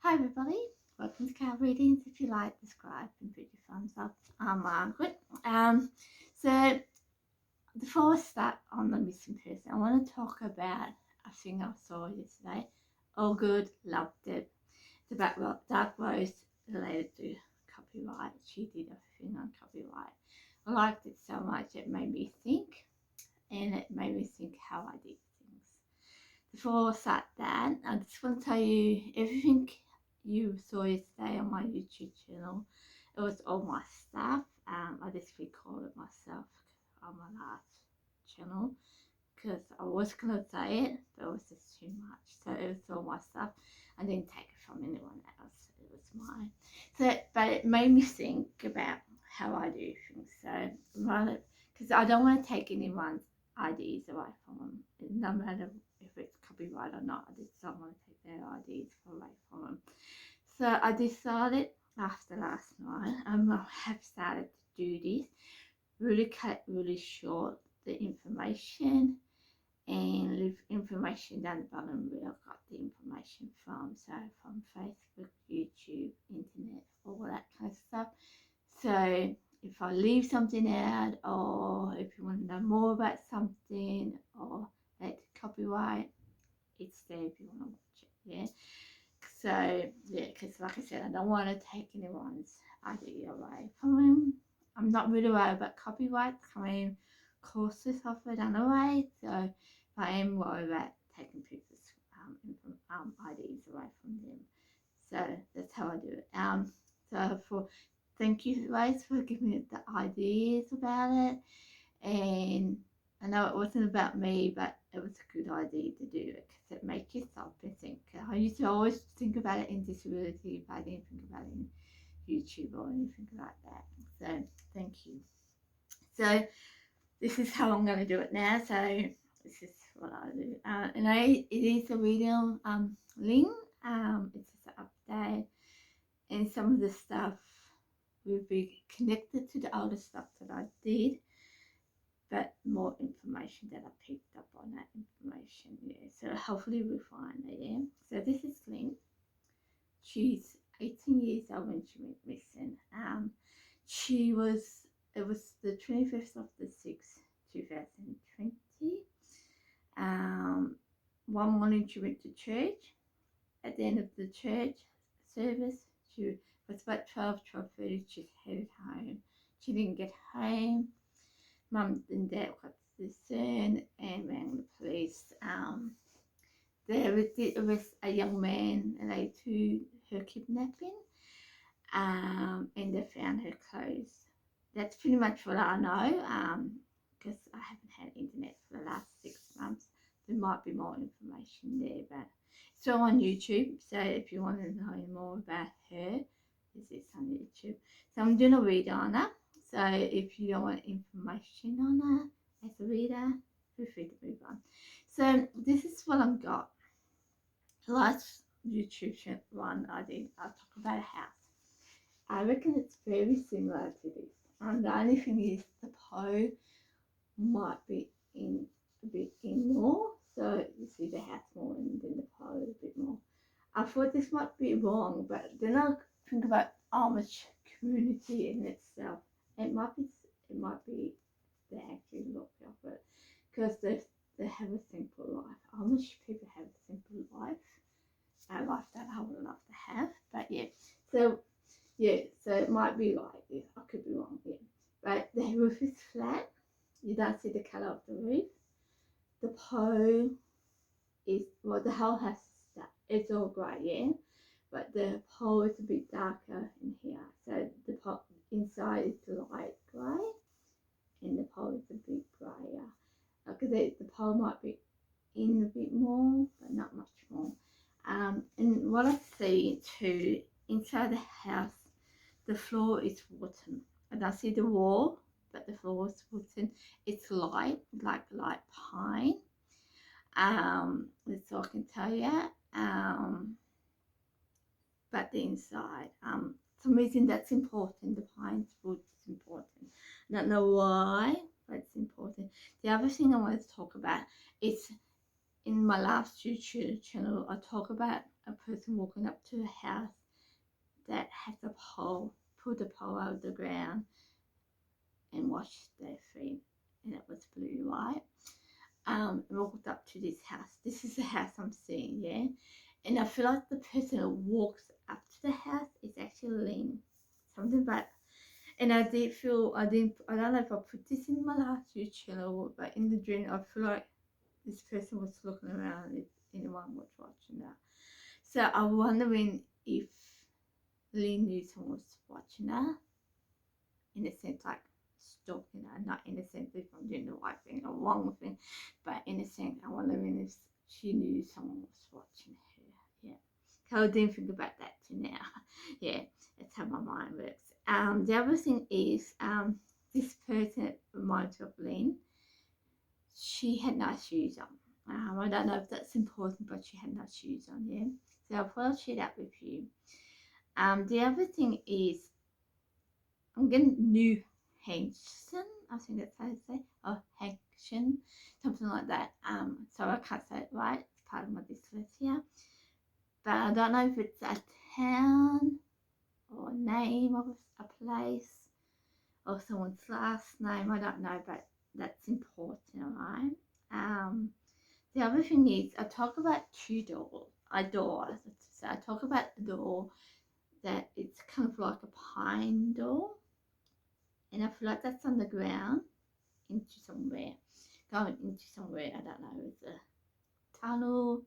Hi everybody, welcome to Cow Readings. If you like, subscribe and put your thumbs up. I'm Margaret. So before I start on the missing person, I want to talk about a thing I saw yesterday. All good, loved it. It's about Dark Rose related to copyright. She did a thing on copyright. I liked it so much it made me think, and it made me think how I did things. Before I start that, I just want to tell you everything you saw yesterday on my YouTube channel. It was all my stuff. I just recorded myself on my last channel because I was gonna say it, but it was just too much. So it was all my stuff. I didn't take it from anyone else. It was mine. But it made me think about how I do things. So because I don't want to take anyone's ideas away from them, no matter if it's copyright or not. I just don't want to take their ideas away from them. So I decided after last night, I have started to do this, really cut really short the information and leave information down the bottom where I got the information from. So from Facebook, YouTube, internet, all that kind of stuff. So if I leave something out, or if you want to know more about something, or let copyright, it's there if you want to watch it. Yeah. So yeah, because like I said, I don't want to take anyone's idea away from them. I'm not really worried about copyright. I mean, courses offered anyway. So I am worried about taking people's ideas away from them. So that's how I do it. Thank you guys for giving me the ideas about it. And I know it wasn't about me, but it was a good idea to do it because it makes you stop and think. I used to always think about it in disability, but I didn't think about it in YouTube or anything like that. So thank you. So this is how I'm going to do it now. So this is what I do. And it is a video link. It's just an update, and some of the stuff will be connected to the older stuff that I did, but more information that I picked up on that information. Yeah, so hopefully we'll find it. Yeah. So this is Lynn. She's 18 years old when she went missing. It was the 25th of the 6th, 2020. One morning she went to church. At the end of the church service, she was about 12:30. She headed home. She didn't get home. Mum and Dad got concerned and rang the police. There was a young man related to her kidnapping, and they found her clothes. That's pretty much what I know, because I haven't had internet for the last 6 months. There might be more information there, but it's all on YouTube. So if you want to know more about her, this is on YouTube. So I'm doing a read on her. So if you don't want information on her as a reader, feel free to move on. So this is what I've got. Last YouTube one I did, I talked about a house. I reckon it's very similar to this. And the only thing is the Poe might be in a bit in more. So you see the house more and then the Poe a bit more. I thought this might be wrong, but then I think about Amish community in itself. It might be they actually look of it because they have a simple life. Amish people have a simple life, a life that I would love to have. But yeah, so it might be like this. I could be wrong. Yeah, but the roof is flat. You don't see the colour of the roof. The Poe is the whole house is it's all grey, yeah, but the pole is a bit darker in here. So the pole inside is light grey, and the pole is a bit grayer. Like the pole might be in a bit more, but not much more. And what I see too inside the house, the floor is wooden, and I see the wall, but the floor is wooden. It's light, like light pine. That's all I can tell you. But the inside, some reason that's important. The pine wood is important. I don't know why, but it's important. The other thing I want to talk about is in my last YouTube channel, I talk about a person walking up to a house that has a pole, pulled a pole out of the ground and washed their feet, and it was blue white. Walked up to this house. This is the house I'm seeing, yeah. And I feel like the person who walks up to the house is actually lean. Something about, and I did feel, I don't know if I put this in my last YouTube channel, but in the dream, I feel like this person was looking around if anyone was watching that. So I'm wondering if Lynn knew someone was watching her, in a sense like stalking her, not in a sense if I'm doing the right thing or wrong thing, but in a sense I'm wondering if she knew someone was watching her. Yeah, so I didn't think about that till now. Yeah, that's how my mind works. The other thing is this person reminds me of Lynn. She had nice shoes on. I don't know if that's important, but she had nice shoes on, yeah. So I thought I'll share that with you. The other thing is, I'm getting New Hampton, I think that's how you say, or Hampton, something like that. So I can't say it right, it's part of my dyslexia. But I don't know if it's a town or name of a place or someone's last name, I don't know, but that's important, right? The other thing is, I talk about two doors, so I talk about a door that it's kind of like a pine door, and I feel like that's on the ground into somewhere, going into somewhere, I don't know, it's a tunnel,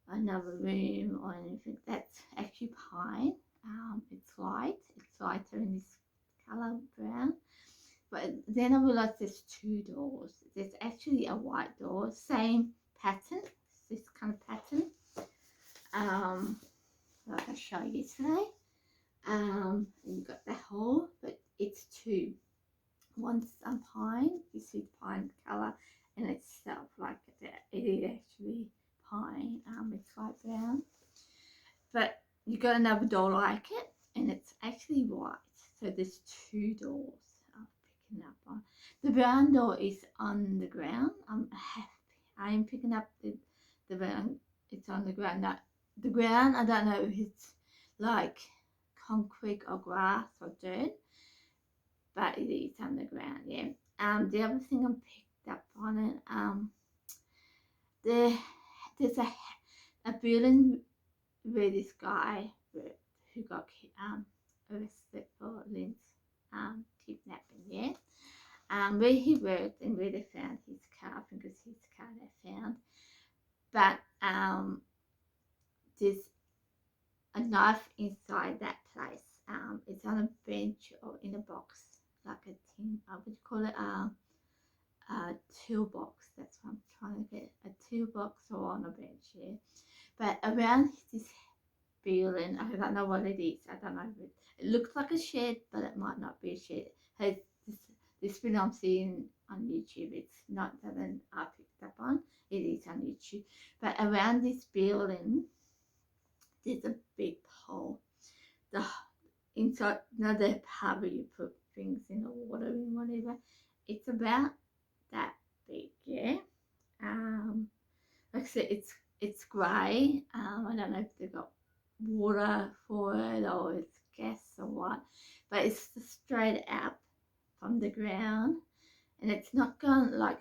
another room or anything. That's actually pine. It's lighter in this colour brown. But then I realised there's two doors. There's actually a white door, same pattern, this kind of pattern. Like I showed you today. And you've got the hole, but it's two. One's pine, this is pine colour, and itself like it is actually pine. It's light brown, but you got another door like it, and it's actually white. So there's two doors I'm picking up on. The brown door is on the ground. I am picking up the brown. It's on the ground. Now, the ground, I don't know if it's like concrete or grass or dirt, but it is on the ground, yeah. The other thing I picked up on it, there's a building where this guy who got arrested for Lynn's kidnapping, yeah. Where he worked and where they found his car, I think it's his car they found. But there's a knife inside that place. It's on a bench or in a box, like a tin, I would call it a toolbox. That's what I'm trying to get, a toolbox or on a bench, yeah. But around this building, I don't know what it is. I don't know if it looks like a shed, but it might not be a shed. Has this film I'm seeing on YouTube, it's not something I picked up on. It is on YouTube. But around this building, there's a big hole. The inside, another part where you put things in the water and whatever. It's about that big, yeah. Like I said, it's grey. I don't know if they've got water for it or it's gas or what, but it's straight up from the ground, and it's not going like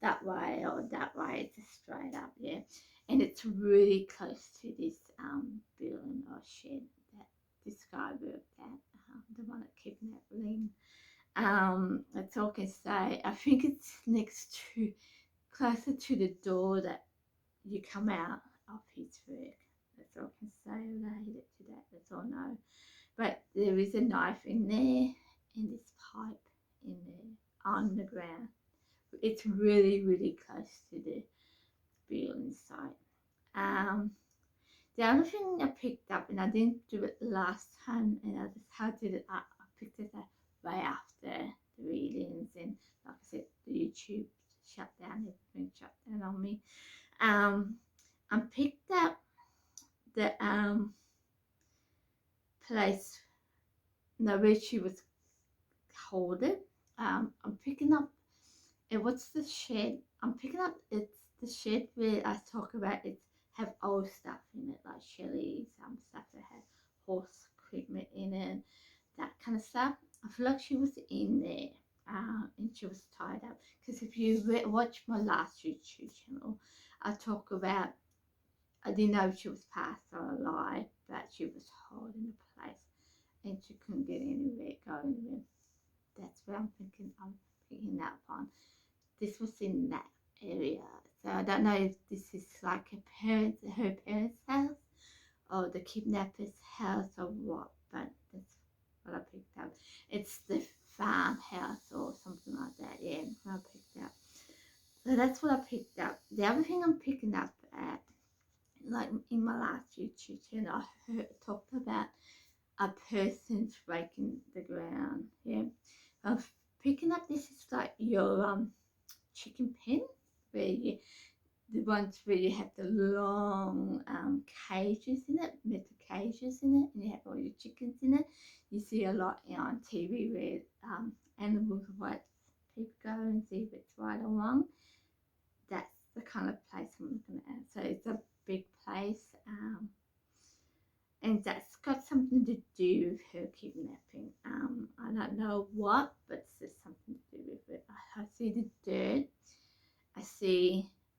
that way or that way. It's just straight up, yeah. And it's really close to this building or shed that this guy worked at, the one that kidnapped Lynn. That's all I can say. I think it's next to, closer to the door that you come out of his work. That's all I can say related to that. That's all I know. But there is a knife in there and this pipe in there on the ground. It's really, really close to the building site. The other thing I picked up, and I didn't do it last time, and I just had to do it. I picked it up right after the readings, and like I said, the YouTube shut down. Everything shut down on me. I picked up the place, no, where she was holding. I'm picking up. What's the shed? I'm picking up. It's the shed where I talk about it have old stuff in it, like Shelley's stuff that had horse equipment in it, that kind of stuff. I feel like she was in there, and she was tied up. Because if you watch my last YouTube channel, I talk about, I didn't know if she was passed or alive, but she was holding a place and she couldn't get anywhere, go anywhere. That's where I'm picking that one. This was in that area. So I don't know if this is like her parents' house or the kidnapper's house or what, but that's what I picked up. It's the farmhouse or something like that, yeah, I picked up. So that's what I picked up. The other thing I'm picking up at, like in my last YouTube channel, I talked about a person's raking the ground, yeah. I'm picking up, this is like your chicken pen, where you, the ones where you have the long cages in it, metal cages in it, and you have all your chickens in it. You see a lot on TV where animals watch people go and see if it's right or wrong. That's the kind of place I'm looking at. So it's a big place, and that's got something to do with her kidnapping. I don't know what, but there's something to do with it. I see the dirt.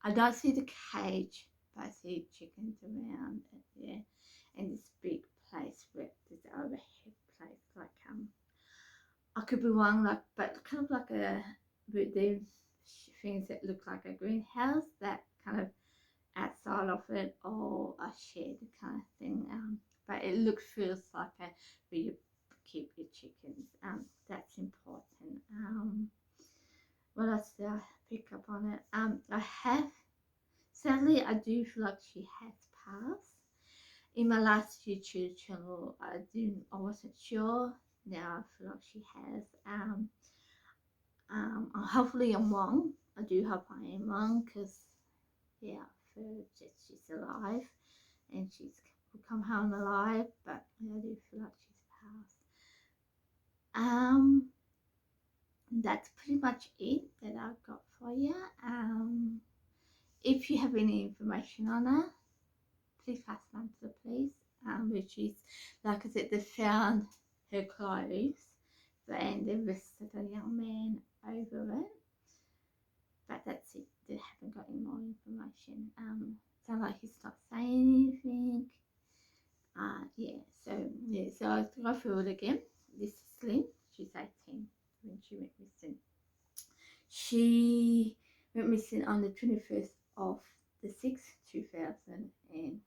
I don't see the cage, but I see chickens around it, yeah. And this big place where this overhead place, like I could be wrong, like, but kind of like with the things that look like a greenhouse, that kind of outside of it, or a shed kind of thing. But it feels like a where you keep your chickens. That's important. What else did I pick up on it? I have, sadly, I do feel like she has passed. In my last YouTube channel, I wasn't sure. Now I feel like she has. Hopefully I'm wrong. I do hope I am wrong, because yeah, for just she's alive and she's will come home alive, but yeah, I do feel like she's passed. That's pretty much it that I've got for you. If you have any information on her, please pass it on to the police. Which is, like I said, they found her clothes and they arrested a young man over it. But that's it. They haven't got any more information. Sounds like he's not saying anything. So I'll go through it again. This is Lynn. She's 18 when she went missing. She went missing on the 21st of the 6th, 2020.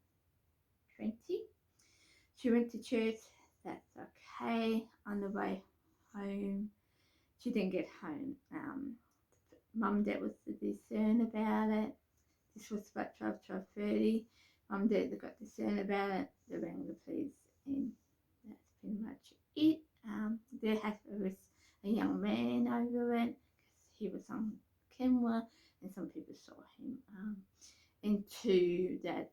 She went to church. That's okay. On the way home, she didn't get home. Mum and Dad was concerned about it. This was about 12:30. Mum and Dad got concerned about it. They rang the police, and that's pretty much it. They had to arrest a young man over it because he was on camera and some people saw him. And two, that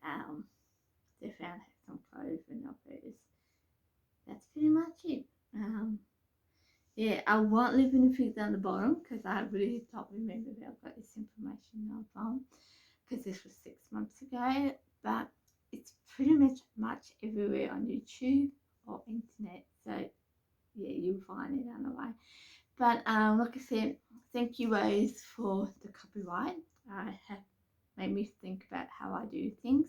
they found some clothes and not hers. That's pretty much it. Yeah, I won't leave anything down the bottom because I really don't remember where I got this information from, because this was 6 months ago, but it's pretty much everywhere on YouTube or internet, so yeah, you'll find it anyway. But like I said, thank you Rose for the copyright. Have made me think about how I do things,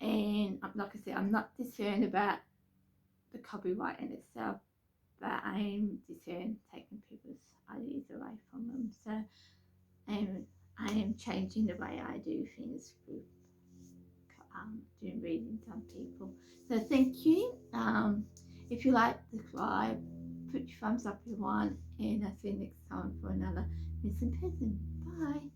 and like I said, I'm not concerned about the copyright in itself, but I am concerned taking people's ideas away from them. So I am changing the way I do things with doing readings on people. So thank you. If you like the vibe, put your thumbs up if you want, and I'll see you next time for another missing person. Bye.